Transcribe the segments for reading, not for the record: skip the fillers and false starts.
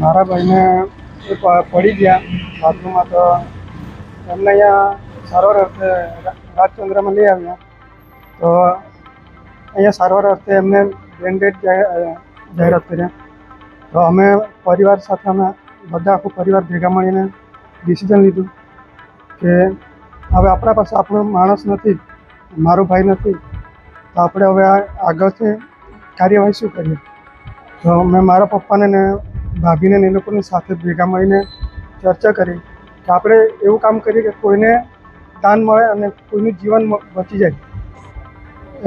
મારા ભાઈને પડી ગયા બાથરૂમમાં, તો એમને અહીંયા સારવાર અર્થે રાજચંદ્રમાં લઈ આવ્યા. તો અહીંયા સારવાર અર્થે એમને બેન્ડેડ જાહેરાત કર્યા. તો અમે પરિવાર સાથે બધા આખો પરિવાર ભેગા મળીને ડિસિઝન લીધું કે હવે આપણા પાસે આપણો માણસ નથી, મારો ભાઈ નથી, તો આપણે હવે આગળથી કાર્યવાહી શું કરીએ. તો મેં મારા પપ્પાને ને ભાભીને એ લોકોની સાથે ભેગા મળીને ચર્ચા કરી કે આપણે એવું કામ કરીએ કે કોઈને દાન મળે અને કોઈનું જીવન બચી જાય.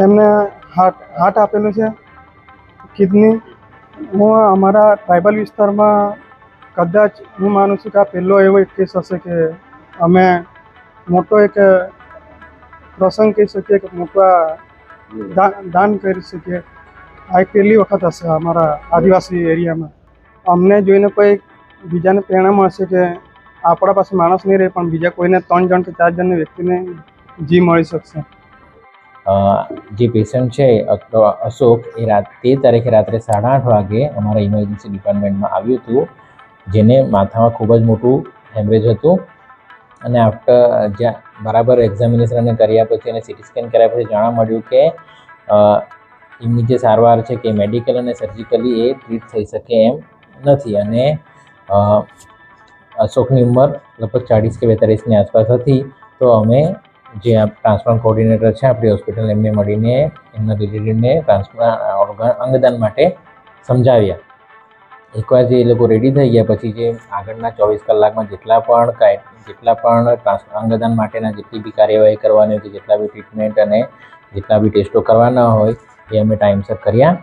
એમને હાર્ટ આપેલું છે, કિડની. હું અમારા ટ્રાઇબલ વિસ્તારમાં કદાચ હું માનું છું કે આ પહેલો એવો એક કેસ હશે કે અમે મોટો એક પ્રસંગ કહી શકીએ કે મોટા દાન કરી શકીએ. આ એક પહેલી વખત હશે અમારા આદિવાસી એરિયામાં. અમને જોઈને કોઈ બીજાને પ્રેરણા મળશે કે આપણા પાસે માણસ નહીં રહે, પણ બીજા કોઈને 3 જણ કે 4 જણની વ્યક્તિને જી મળી શકશે. જે પેશન્ટ છે અશોક, એ 13 તારીખે રાત્રે 8:30 વાગે અમારા ઇમરજન્સી ડિપાર્ટમેન્ટમાં આવ્યું હતું, જેને માથામાં ખૂબ જ મોટું હેમરેજ હતું. અને જ્યાં બરાબર એક્ઝામિનેશન કર્યા પછી અને સીટી સ્કેન કર્યા પછી જાણવા મળ્યું કે એમની જે સારવાર છે કે મેડિકલ અને સર્જિકલી એ ટ્રીટ થઈ શકે એમ નથી. અને અશોકની ઉંમર લગભગ 40 કે 42ની આસપાસ હતી. તો અમે જે ટ્રાન્સપ્લાન્ટ કોઓર્ડિનેટર છે આપણી હોસ્પિટલ, એમને મળીને એમના રિલેટિવને ટ્રાન્સપ્લાન્ટ અંગદાન માટે સમજાવ્યા. એકવાર જે એ લોકો રેડી થઈ ગયા પછી જે આગળના 24 કલાકમાં જેટલા પણ અંગદાન માટેના જેટલી બી કાર્યવાહી કરવાની હોય, જેટલા બી ટ્રીટમેન્ટ અને જેટલા બી ટેસ્ટો કરવાના હોય એ અમે ટાઈમસર કર્યા.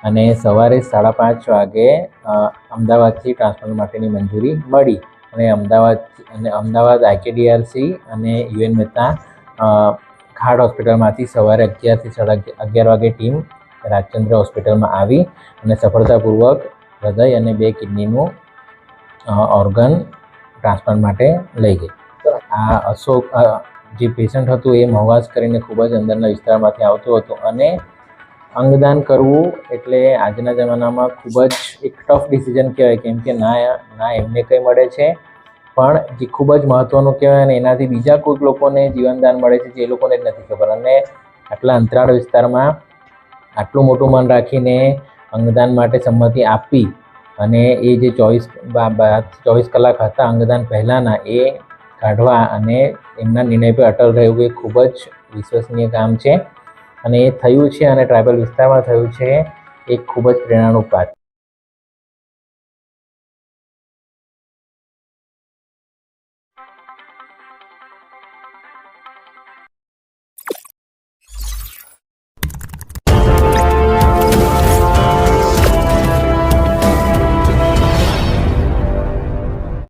અને સવારે 5:30 વાગે અમદાવાદથી ટ્રાન્સપ્લાન્ટ માટેની મંજૂરી મળી. અને અમદાવાદ IKDRC અને UN મહેતા ઘાટ હોસ્પિટલમાંથી સવારે 11 થી 11:30 વાગે ટીમ રાજચંદ્ર હોસ્પિટલમાં આવી અને સફળતાપૂર્વક હૃદય અને 2 કિડનીનું ઓર્ગન ટ્રાન્સપ્લાન્ટ માટે લઈ ગઈ. આ અશોક જે પેશન્ટ હતું એ મહવાસ કરીને ખૂબ જ અંદરના વિસ્તારમાંથી આવતો હતો. અને અંગદાન કરવું એટલે આજના જમાનામાં ખૂબ જ એક ટફ ડિસિઝન કહેવાય, કેમ કે ના એમને કંઈ મળે છે, પણ જે ખૂબ જ મહત્ત્વનું કહેવાય અને એનાથી બીજા કોઈક લોકોને જીવનદાન મળે છે જે એ લોકોને જ નથી ખબર. અને આટલા અંતરાળ વિસ્તારમાં આટલું મોટું મન રાખીને અંગદાન માટે સંમતિ આપી અને એ જે 24 કલાક હતા અંગદાન પહેલાંના એ કાઢવા અને એમના નિર્ણય પર અટલ રહેવું એ ખૂબ જ વિશ્વસનીય કામ છે. અને એ થયું છે અને ટ્રાઇબલ વિસ્તારમાં થયું છે, એ ખૂબ જ પ્રેરણાનું પાત્ર.